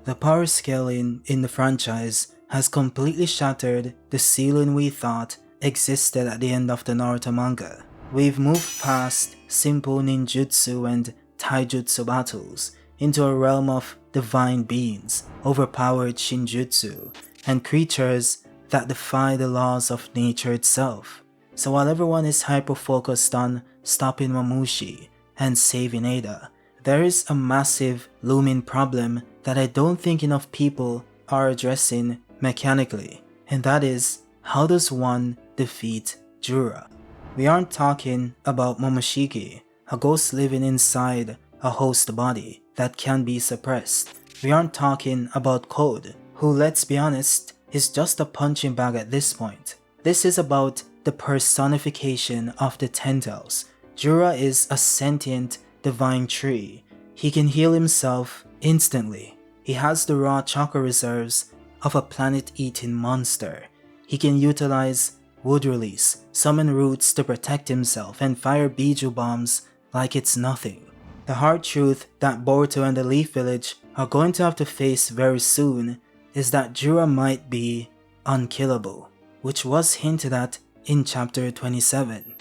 The power scaling in the franchise has completely shattered the ceiling we thought existed at the end of the Naruto manga. We've moved past simple ninjutsu and taijutsu battles into a realm of divine beings, overpowered shinjutsu, and creatures that defy the laws of nature itself. So while everyone is hyper-focused on stopping Mamushi and saving Eida, there is a massive looming problem that I don't think enough people are addressing mechanically, and that is, how does one defeat Jura? We aren't talking about Momoshiki, a ghost living inside a host body that can be suppressed. We aren't talking about Code, who, let's be honest, is just a punching bag at this point. This is about the personification of the Ten Tails. Jura is a sentient divine tree. He can heal himself instantly. He has the raw chakra reserves of a planet-eating monster. He can utilize wood release, summon roots to protect himself, and fire Biju bombs like it's nothing. The hard truth that Boruto and the Leaf Village are going to have to face very soon is that Jura might be unkillable, which was hinted at in chapter 27.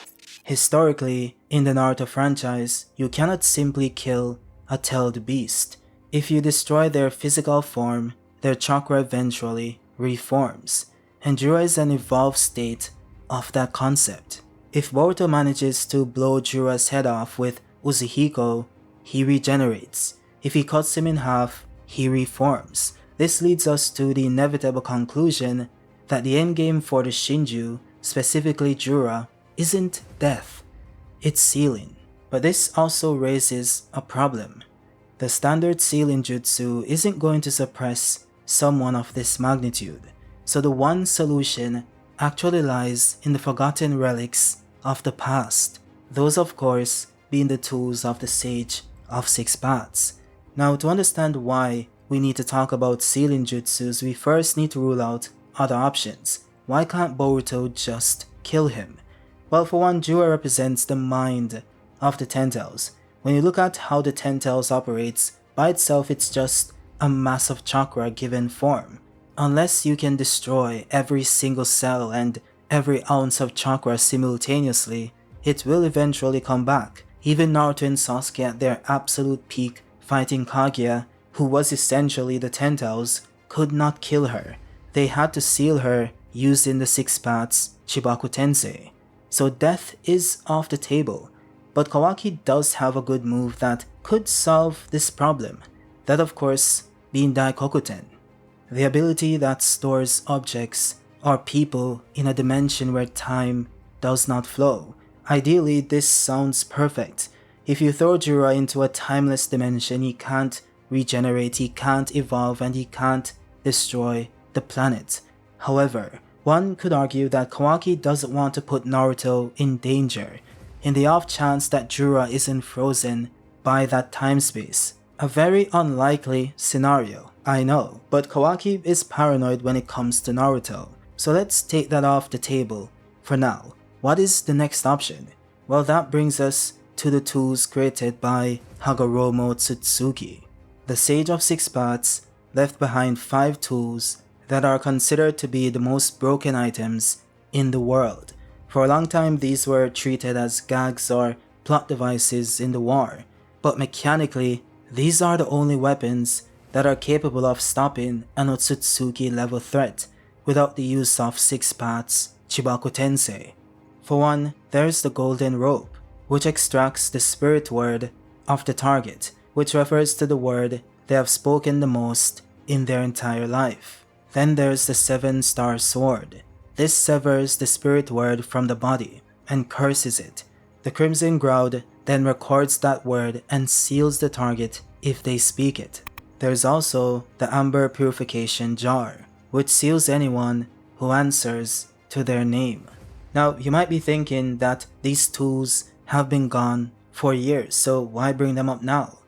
Historically, in the Naruto franchise, you cannot simply kill a tailed beast. If you destroy their physical form, their chakra eventually reforms, and Jura is an evolved state of that concept. If Boruto manages to blow Jura's head off with Uzuhiko, he regenerates. If he cuts him in half, he reforms. This leads us to the inevitable conclusion that the endgame for the Shinju, specifically Jura, isn't death, it's sealing. But this also raises a problem. The standard sealing jutsu isn't going to suppress someone of this magnitude, so the one solution actually lies in the forgotten relics of the past, those of course being the tools of the Sage of Six Paths. Now, to understand why we need to talk about sealing jutsus, we first need to rule out other options. Why can't Boruto just kill him? Well, for one, Jura represents the mind of the Ten Tails. When you look at how the Ten Tails operates, by itself it's just a mass of chakra given form. Unless you can destroy every single cell and every ounce of chakra simultaneously, it will eventually come back. Even Naruto and Sasuke at their absolute peak fighting Kaguya, who was essentially the Ten Tails, could not kill her. They had to seal her using the Six Paths Chibaku Tensei. So death is off the table, but Kawaki does have a good move that could solve this problem. That of course being Daikokuten, the ability that stores objects or people in a dimension where time does not flow. Ideally, this sounds perfect. If you throw Jura into a timeless dimension, he can't regenerate, he can't evolve, and he can't destroy the planet. However, one could argue that Kawaki doesn't want to put Naruto in danger, in the off chance that Jura isn't frozen by that time space. A very unlikely scenario, I know, but Kawaki is paranoid when it comes to Naruto. So let's take that off the table for now. What is the next option? Well, that brings us to the tools created by Hagoromo Tsutsuki. The Sage of Six Paths left behind 5 tools that are considered to be the most broken items in the world. For a long time, these were treated as gags or plot devices in the war, but mechanically, these are the only weapons that are capable of stopping an Otsutsuki level threat without the use of Six Paths Chibaku Tensei. For one, there's the golden rope, which extracts the spirit word of the target, which refers to the word they have spoken the most in their entire life. Then there's the 7-star sword. This severs the spirit word from the body and curses it. The Crimson Ground then records that word and seals the target if they speak it. There's also the Amber Purification Jar, which seals anyone who answers to their name. Now, you might be thinking that these tools have been gone for years, so why bring them up now?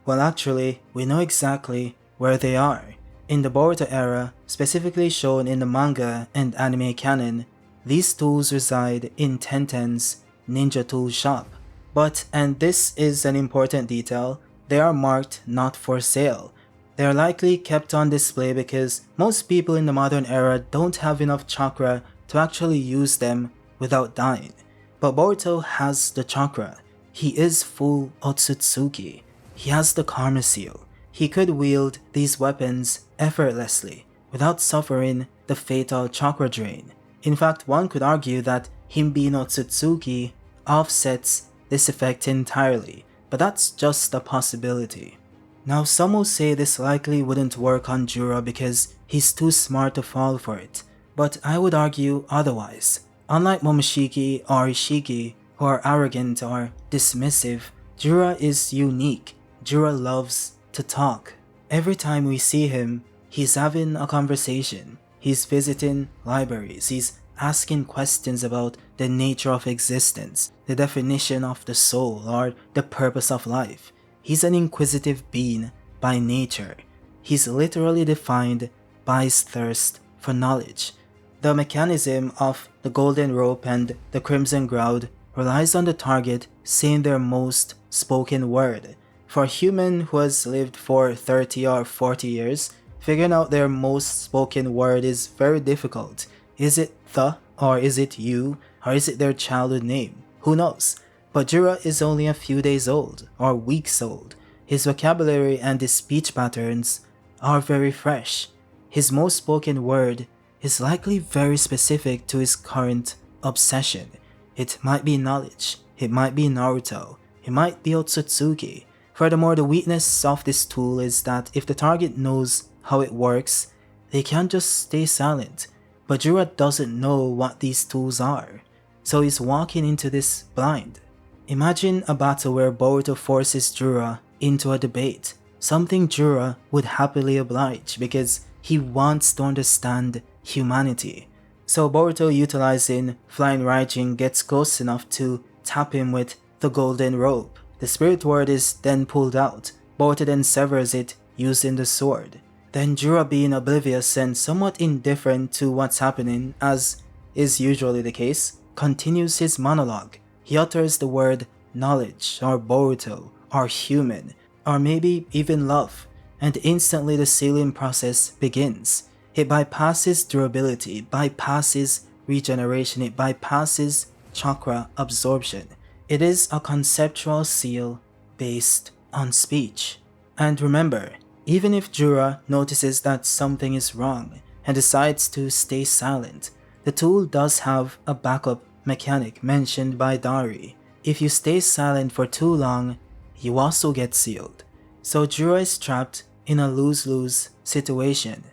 Well, actually, we know exactly where they are. In the Boruto era, specifically shown in the manga and anime canon, these tools reside in Tenten's ninja tool shop. But, and this is an important detail, they are marked not for sale. They are likely kept on display because most people in the modern era don't have enough chakra to actually use them without dying. But Boruto has the chakra. He is full Otsutsuki. He has the karma seal. He could wield these weapons effortlessly without suffering the fatal chakra drain. In fact, one could argue that him being Otsutsuki offsets this effect entirely, but that's just a possibility. Now, some will say this likely wouldn't work on Jura because he's too smart to fall for it, but I would argue otherwise. Unlike Momoshiki or Ishiki, who are arrogant or dismissive, Jura is unique. Jura loves to talk. Every time we see him, he's having a conversation. He's visiting libraries. He's asking questions about the nature of existence, the definition of the soul, or the purpose of life. He's an inquisitive being by nature. He's literally defined by his thirst for knowledge. The mechanism of the golden rope and the crimson ground relies on the target saying their most spoken word. For a human who has lived for 30 or 40 years, figuring out their most spoken word is very difficult. Is it the, or is it you, or is it their childhood name? Who knows? But Jura is only a few days old, or weeks old. His vocabulary and his speech patterns are very fresh. His most spoken word is likely very specific to his current obsession. It might be knowledge, it might be Naruto, it might be Otsutsuki. Furthermore, the weakness of this tool is that if the target knows how it works, they can't just stay silent. But Jura doesn't know what these tools are, so he's walking into this blind. Imagine a battle where Boruto forces Jura into a debate, something Jura would happily oblige because he wants to understand humanity. So Boruto, utilizing Flying Raijin, gets close enough to tap him with the golden rope. The spirit word is then pulled out. Boruto then severs it using the sword. Then Jura, being oblivious and somewhat indifferent to what's happening, as is usually the case, continues his monologue. He utters the word knowledge, or Boruto, or human, or maybe even love, and instantly the sealing process begins. It bypasses durability, it bypasses regeneration, it bypasses chakra absorption. It is a conceptual seal based on speech. And remember, even if Jura notices that something is wrong and decides to stay silent, the tool does have a backup mechanic mentioned by Dari. If you stay silent for too long, you also get sealed. So Jura is trapped in a lose-lose situation.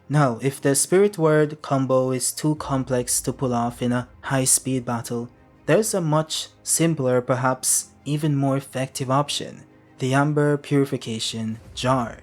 Now, if the spirit word combo is too complex to pull off in a high-speed battle, there's a much simpler, perhaps even more effective option, the Amber Purification Jar.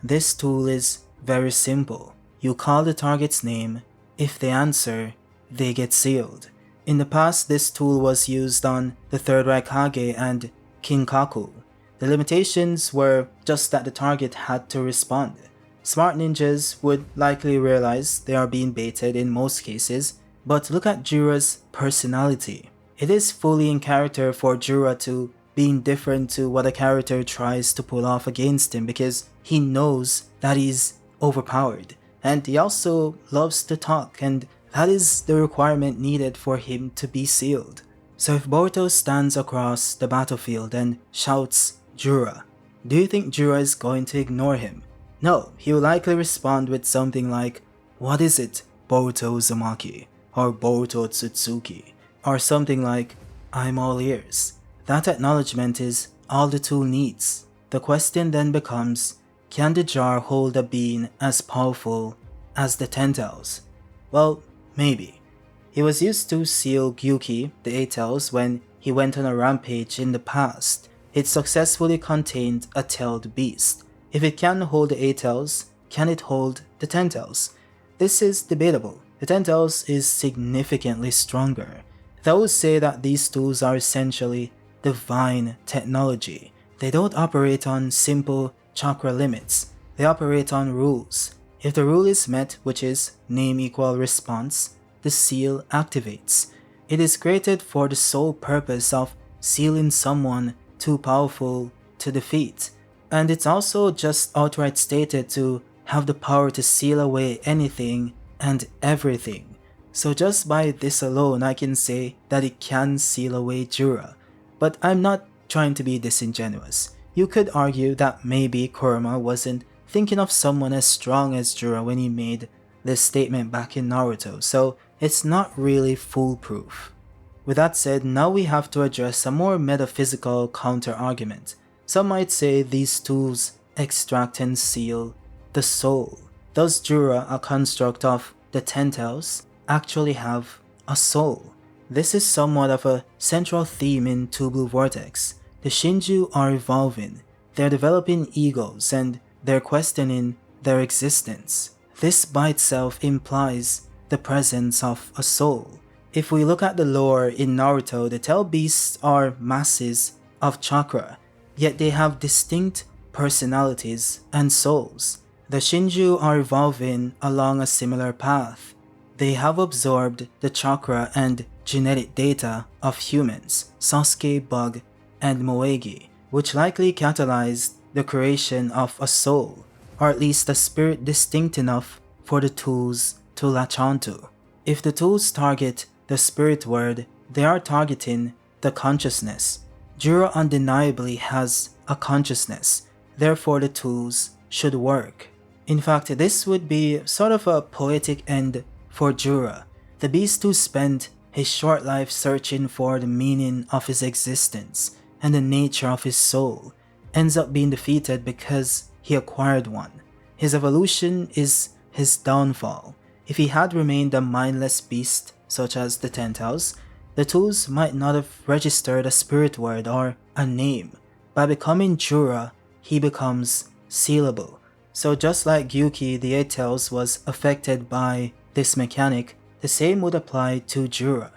This tool is very simple. You call the target's name. If they answer, they get sealed. In the past, this tool was used on the Third Raikage and Kinkaku. The limitations were just that the target had to respond. Smart ninjas would likely realize they are being baited in most cases, but look at Jura's personality. It is fully in character for Jura to be indifferent to what a character tries to pull off against him because he knows that he's overpowered. And he also loves to talk, and that is the requirement needed for him to be sealed. So if Boruto stands across the battlefield and shouts Jura, do you think Jura is going to ignore him? No, he will likely respond with something like, "What is it, Boruto Uzumaki?" or "Boruto Tsutsuki," or something like, "I'm all ears." That acknowledgement is all the tool needs. The question then becomes, can the jar hold a being as powerful as the Ten-Tails? Well, maybe. He was used to seal Gyuki, the Eight-Tails, when he went on a rampage in the past. It successfully contained a tailed beast. If it can hold the Eight-Tails, can it hold the Ten-Tails? This is debatable. The Ten-Tails is significantly stronger. Those say that these tools are essentially divine technology. They don't operate on simple chakra limits. They operate on rules. If the rule is met, which is name equal response, the seal activates. It is created for the sole purpose of sealing someone too powerful to defeat. And it's also just outright stated to have the power to seal away anything and everything. So just by this alone, I can say that it can seal away Jura. But I'm not trying to be disingenuous. You could argue that maybe Kurama wasn't thinking of someone as strong as Jura when he made this statement back in Naruto, so it's not really foolproof. With that said, now we have to address a more metaphysical counter-argument. Some might say these tools extract and seal the soul. Does Jura, a construct of the 10 tails, actually have a soul? This is somewhat of a central theme in Two Blue Vortex. The Shinju are evolving, they're developing egos, and they're questioning their existence. This by itself implies the presence of a soul. If we look at the lore in Naruto, the tail beasts are masses of chakra, yet they have distinct personalities and souls. The Shinju are evolving along a similar path. They have absorbed the chakra and genetic data of humans, Sasuke, Bug, and Moegi, which likely catalyzed the creation of a soul, or at least a spirit distinct enough for the tools to latch onto. If the tools target the spirit word, they are targeting the consciousness. Jura undeniably has a consciousness, therefore the tools should work. In fact, this would be sort of a poetic end for Jura, the beast who spent his short life searching for the meaning of his existence and the nature of his soul, ends up being defeated because he acquired one. His evolution is his downfall. If he had remained a mindless beast such as the Tentals, the tools might not have registered a spirit word or a name. By becoming Jura, he becomes sealable. So just like Gyuki the Eight Tails was affected by this mechanic, the same would apply to Jura.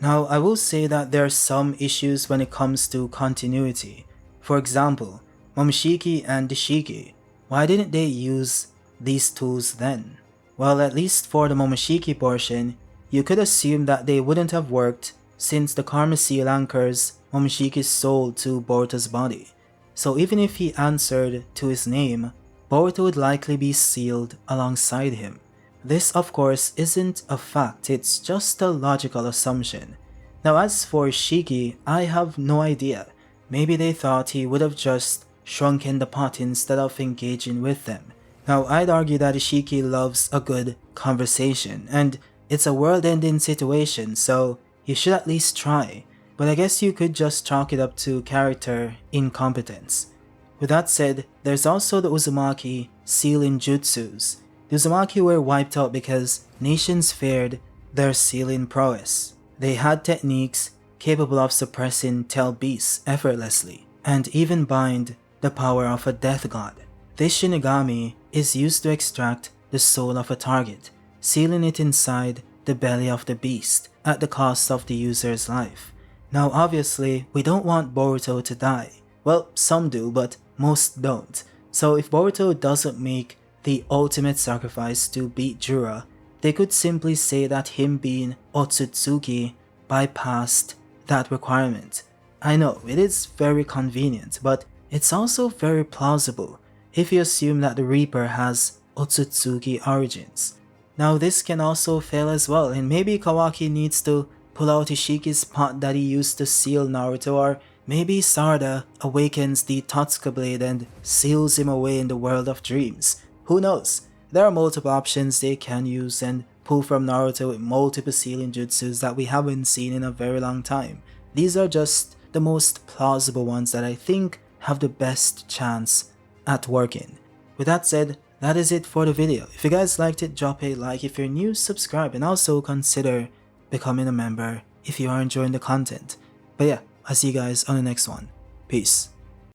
Now I will say that there are some issues when it comes to continuity. For example, Momoshiki and Dishiki. Why didn't they use these tools then? Well, at least for the Momoshiki portion, you could assume that they wouldn't have worked since the Karma Seal anchors Momoshiki's soul to Boruto's body. So even if he answered to his name, Boruto would likely be sealed alongside him. This of course isn't a fact, it's just a logical assumption. Now as for Shiki, I have no idea. Maybe they thought he would have just shrunken the pot instead of engaging with them. Now I'd argue that Ishiki loves a good conversation, and it's a world-ending situation, so you should at least try. But I guess you could just chalk it up to character incompetence. With that said, there's also the Uzumaki sealing jutsus. The Uzumaki were wiped out because nations feared their sealing prowess. They had techniques capable of suppressing tail beasts effortlessly, and even bind the power of a death god. This Shinigami is used to extract the soul of a target, sealing it inside the belly of the beast at the cost of the user's life. Now obviously, we don't want Boruto to die. Well, some do, but most don't. So if Boruto doesn't make the ultimate sacrifice to beat Jura, they could simply say that him being Otsutsuki bypassed that requirement. I know, it is very convenient, but it's also very plausible if you assume that the Reaper has Otsutsuki origins. Now this can also fail as well, and maybe Kawaki needs to pull out Ishiki's pot that he used to seal Naruto, or maybe Sarada awakens the Totsuka blade and seals him away in the world of dreams. Who knows? There are multiple options they can use and pull from Naruto with multiple sealing jutsus that we haven't seen in a very long time. These are just the most plausible ones that I think have the best chance at working. With that said, that is it for the video. If you guys liked it, drop a like. If you're new, subscribe, and also consider becoming a member if you are enjoying the content. But yeah, I'll see you guys on the next one. Peace.